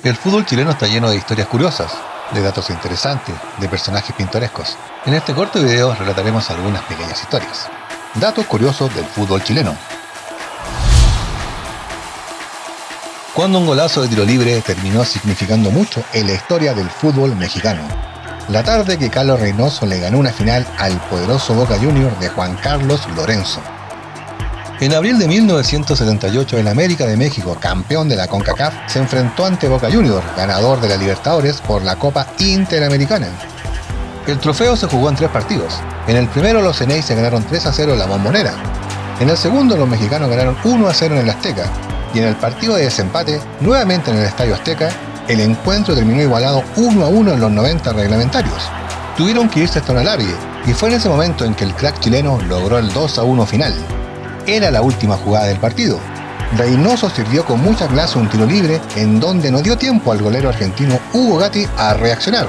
El fútbol chileno está lleno de historias curiosas, de datos interesantes, de personajes pintorescos. En este corto video relataremos algunas pequeñas historias. Datos curiosos del fútbol chileno. Cuando un golazo de tiro libre terminó significando mucho en la historia del fútbol mexicano. La tarde que Carlos Reynoso le ganó una final al poderoso Boca Juniors de Juan Carlos Lorenzo. En abril de 1978, el América de México, campeón de la CONCACAF, se enfrentó ante Boca Juniors, ganador de la Libertadores por la Copa Interamericana. El trofeo se jugó en 3 partidos. En el primero los Ceneice se ganaron 3-0 en la Bombonera. En el segundo los mexicanos ganaron 1-0 en el Azteca. Y en el partido de desempate, nuevamente en el Estadio Azteca, el encuentro terminó igualado 1-1 en los 90 reglamentarios. Tuvieron que irse hasta un alargue, y fue en ese momento en que el crack chileno logró el 2-1 final. Era la última jugada del partido. Reynoso sirvió con mucha clase un tiro libre en donde no dio tiempo al golero argentino Hugo Gatti a reaccionar.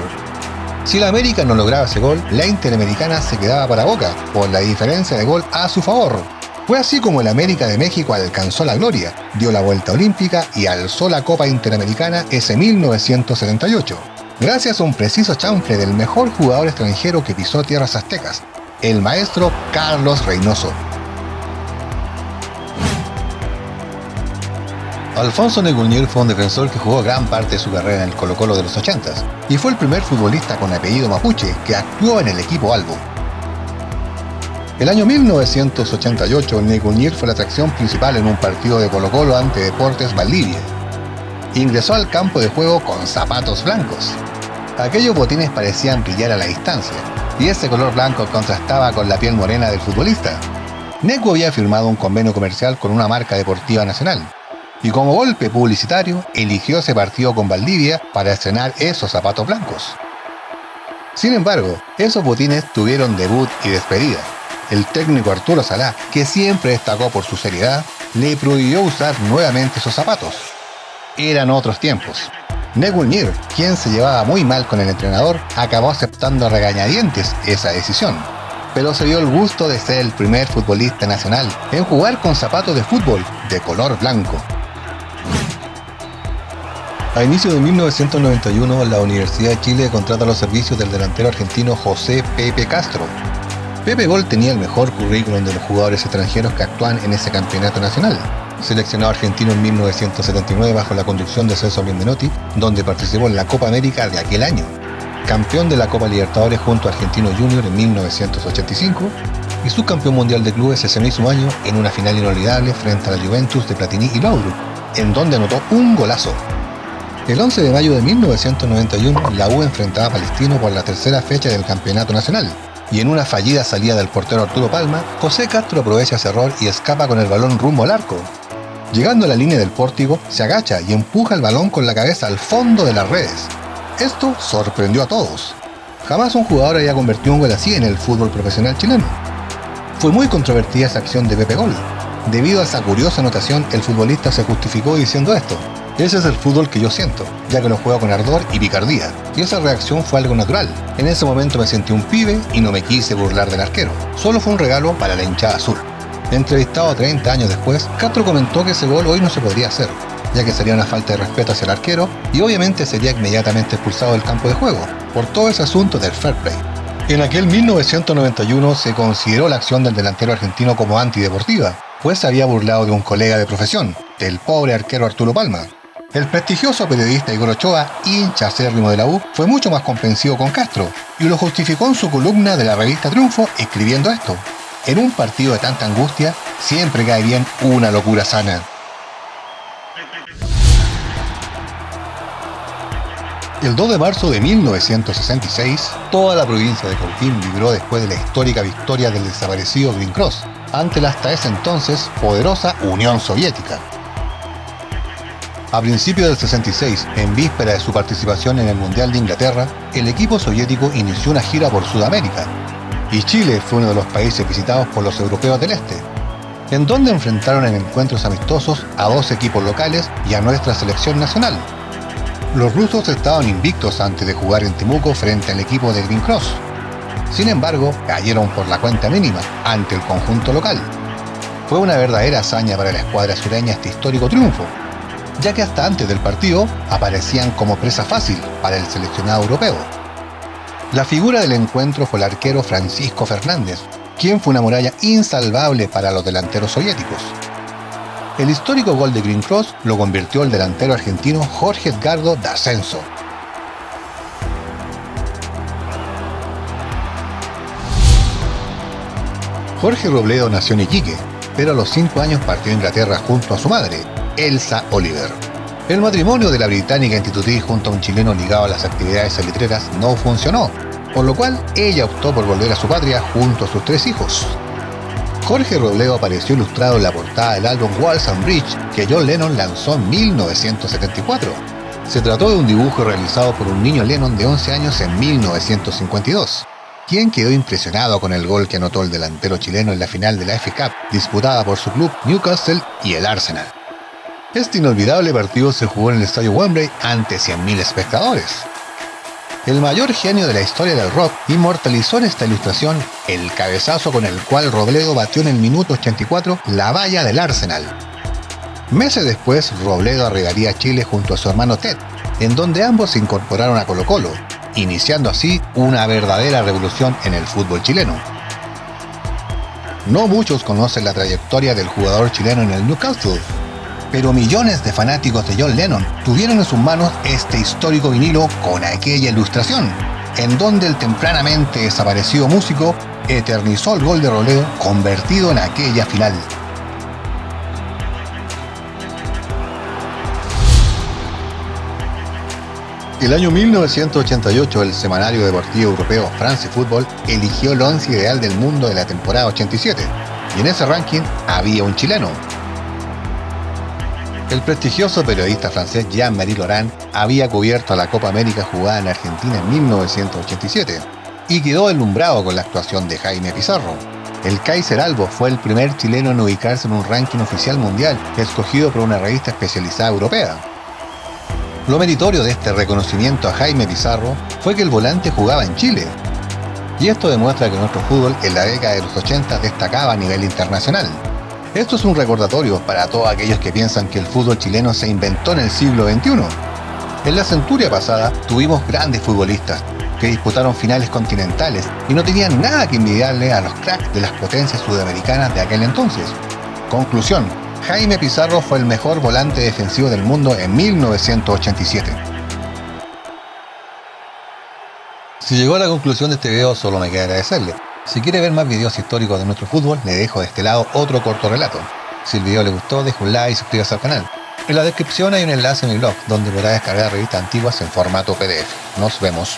Si la América no lograba ese gol, la Interamericana se quedaba para Boca, por la diferencia de gol a su favor. Fue así como el América de México alcanzó la gloria, dio la vuelta olímpica y alzó la Copa Interamericana ese 1978, gracias a un preciso chanfle del mejor jugador extranjero que pisó tierras aztecas, el maestro Carlos Reynoso. Alfonso Negunier fue un defensor que jugó gran parte de su carrera en el Colo-Colo de los 80s y fue el primer futbolista con apellido mapuche que actuó en el equipo albo. El año 1988, Negunier fue la atracción principal en un partido de Colo-Colo ante Deportes Valdivia. Ingresó al campo de juego con zapatos blancos. Aquellos botines parecían brillar a la distancia, y ese color blanco contrastaba con la piel morena del futbolista. Negu había firmado un convenio comercial con una marca deportiva nacional, y como golpe publicitario, eligió ese partido con Valdivia para estrenar esos zapatos blancos. Sin embargo, esos botines tuvieron debut y despedida. El técnico Arturo Salá, que siempre destacó por su seriedad, le prohibió usar nuevamente esos zapatos. Eran otros tiempos. Negunier, quien se llevaba muy mal con el entrenador, acabó aceptando a regañadientes esa decisión, pero se dio el gusto de ser el primer futbolista nacional en jugar con zapatos de fútbol de color blanco. A inicio de 1991, la Universidad de Chile contrata los servicios del delantero argentino José Pepe Castro. Pepe Gol tenía el mejor currículum de los jugadores extranjeros que actúan en ese campeonato nacional. Seleccionado argentino en 1979 bajo la conducción de Celso Menotti, donde participó en la Copa América de aquel año. Campeón de la Copa Libertadores junto a Argentino Junior en 1985 y subcampeón mundial de clubes ese mismo año en una final inolvidable frente a la Juventus de Platini y Laudrup, en donde anotó un golazo. El 11 de mayo de 1991, la U enfrentaba a Palestino por la tercera fecha del campeonato nacional, y en una fallida salida del portero Arturo Palma, José Castro aprovecha ese error y escapa con el balón rumbo al arco. Llegando a la línea del pórtico, se agacha y empuja el balón con la cabeza al fondo de las redes. Esto sorprendió a todos. Jamás un jugador había convertido un gol así en el fútbol profesional chileno. Fue muy controvertida esa acción de Pepe Gol. Debido a esa curiosa anotación, el futbolista se justificó diciendo esto: ese es el fútbol que yo siento, ya que lo juego con ardor y picardía. Y esa reacción fue algo natural. En ese momento me sentí un pibe y no me quise burlar del arquero. Solo fue un regalo para la hinchada azul. Entrevistado 30 años después, Castro comentó que ese gol hoy no se podría hacer, ya que sería una falta de respeto hacia el arquero y obviamente sería inmediatamente expulsado del campo de juego, por todo ese asunto del fair play. En aquel 1991 se consideró la acción del delantero argentino como antideportiva, pues se había burlado de un colega de profesión, del pobre arquero Arturo Palma. El prestigioso periodista Igor Ochoa, hincha acérrimo de la U, fue mucho más comprensivo con Castro y lo justificó en su columna de la revista Triunfo escribiendo esto: en un partido de tanta angustia, siempre cae bien una locura sana. El 2 de marzo de 1966, toda la provincia de Cauquín vibró después de la histórica victoria del desaparecido Green Cross ante la hasta ese entonces poderosa Unión Soviética. A principios del 66, en víspera de su participación en el Mundial de Inglaterra, el equipo soviético inició una gira por Sudamérica, y Chile fue uno de los países visitados por los europeos del este, en donde enfrentaron en encuentros amistosos a 2 equipos locales y a nuestra selección nacional. Los rusos estaban invictos antes de jugar en Temuco frente al equipo de Green Cross. Sin embargo, cayeron por la cuenta mínima ante el conjunto local. Fue una verdadera hazaña para la escuadra sureña este histórico triunfo. ya que hasta antes del partido aparecían como presa fácil para el seleccionado europeo. La figura del encuentro fue el arquero Francisco Fernández, quien fue una muralla insalvable para los delanteros soviéticos. El histórico gol de Green Cross lo convirtió el delantero argentino Jorge Edgardo D'Ascenso. Jorge Robledo nació en Iquique, pero a los 5 años partió a Inglaterra junto a su madre, Elsa Oliver. El matrimonio de la británica institutriz junto a un chileno ligado a las actividades salitreras no funcionó, por lo cual ella optó por volver a su patria junto a sus 3 hijos. Jorge Robledo apareció ilustrado en la portada del álbum Walls and Bridge que John Lennon lanzó en 1974. Se trató de un dibujo realizado por un niño Lennon de 11 años en 1952. Quien quedó impresionado con el gol que anotó el delantero chileno en la final de la FA Cup, disputada por su club Newcastle y el Arsenal. Este inolvidable partido se jugó en el estadio Wembley ante 100.000 espectadores. El mayor genio de la historia del rock inmortalizó en esta ilustración el cabezazo con el cual Robledo batió en el minuto 84 la valla del Arsenal. Meses después, Robledo arribaría a Chile junto a su hermano Ted, en donde ambos se incorporaron a Colo-Colo, iniciando así una verdadera revolución en el fútbol chileno. No muchos conocen la trayectoria del jugador chileno en el Newcastle, pero millones de fanáticos de John Lennon tuvieron en sus manos este histórico vinilo con aquella ilustración, en donde el tempranamente desaparecido músico eternizó el gol de Robledo convertido en aquella final. El año 1988, el semanario deportivo europeo France Football eligió el 11 ideal del mundo de la temporada 87, y en ese ranking había un chileno. El prestigioso periodista francés Jean-Marie Laurent había cubierto la Copa América jugada en Argentina en 1987, y quedó deslumbrado con la actuación de Jaime Pizarro. El Kaiser Albo fue el primer chileno en ubicarse en un ranking oficial mundial, escogido por una revista especializada europea. Lo meritorio de este reconocimiento a Jaime Pizarro fue que el volante jugaba en Chile. Y esto demuestra que nuestro fútbol en la década de los 80 destacaba a nivel internacional. Esto es un recordatorio para todos aquellos que piensan que el fútbol chileno se inventó en el siglo XXI. En la centuria pasada tuvimos grandes futbolistas que disputaron finales continentales y no tenían nada que envidiarle a los cracks de las potencias sudamericanas de aquel entonces. Conclusión: Jaime Pizarro fue el mejor volante defensivo del mundo en 1987. Si llegó a la conclusión de este video, solo me queda agradecerle. Si quiere ver más videos históricos de nuestro fútbol, le dejo de este lado otro corto relato. Si el video le gustó, deje un like y suscríbase al canal. En la descripción hay un enlace a mi blog, donde podrá descargar revistas antiguas en formato PDF. Nos vemos.